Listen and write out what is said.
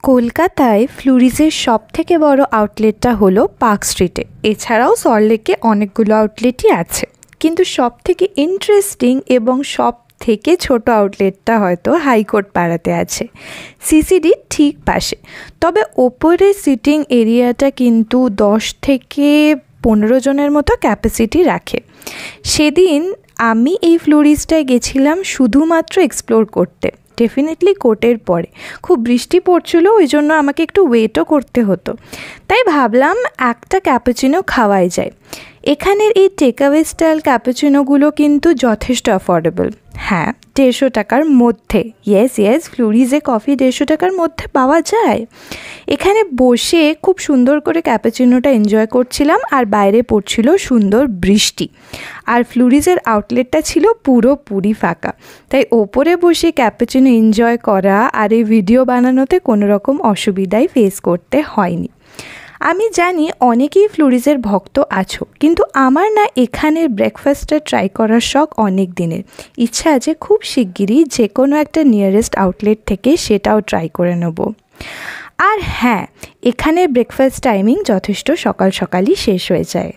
কলকাতায় ফ্লুরিজের সবথেকে বড় আউটলেটটা হলো পার্ক স্ট্রিটে। এছাড়াও সল্টলেকে অনেকগুলো আউটলেটই আছে, কিন্তু সবথেকে ইন্টারেস্টিং এবং সবথেকে ছোট আউটলেটটা হয়তো হাইকোর্ট পাড়াতে আছে, সিসিডির ঠিক পাশে। তবে ওপরের সিটিং এরিয়াটা কিন্তু 10 থেকে 15 জনের মতো ক্যাপাসিটি রাখে। সেদিন আমি এই ফ্লুরিজটায় গেছিলাম শুধুমাত্র এক্সপ্লোর করতে। ডেফিনেটলি কোর্টের পরে খুব বৃষ্টি পড়ছিল, ওই জন্য আমাকে একটু ওয়েটও করতে হতো। তাই ভাবলাম একটা ক্যাপুচিনো খাওয়াই যায়। এখানের এই টেকঅ্যাওয়ে স্টাইল ক্যাপুচিনোগুলো কিন্তু যথেষ্ট অ্যাফোর্ডেবল। হ্যাঁ, 150 টাকার মধ্যে। ইয়েস, ফ্লুরিজে কফি 150 টাকার মধ্যে পাওয়া যায়। এখানে বসে খুব সুন্দর করে ক্যাপুচিনোটা এনজয় করছিলাম, আর বাইরে পড়ছিল সুন্দর বৃষ্টি। আর ফ্লুরিজের আউটলেটটা ছিল পুরোপুরি ফাঁকা, তাই ওপরে বসে ক্যাপুচিনো এনজয় করা আর এই ভিডিও বানানোতে কোনো রকম অসুবিধাই ফেস করতে হয়নি। আমি জানি অনেকেই ফ্লুরিজের ভক্ত আছো, কিন্তু আমার না এখানের ব্রেকফাস্টটা ট্রাই করার শখ অনেক দিনের। ইচ্ছা আছে খুব শিগগিরই যে কোনো একটা নিয়ারেস্ট আউটলেট থেকে সেটাও ট্রাই করে নেব। আর হ্যাঁ, এখানের ব্রেকফাস্ট টাইমিং যথেষ্ট সকাল সকালই শেষ হয়ে যায়।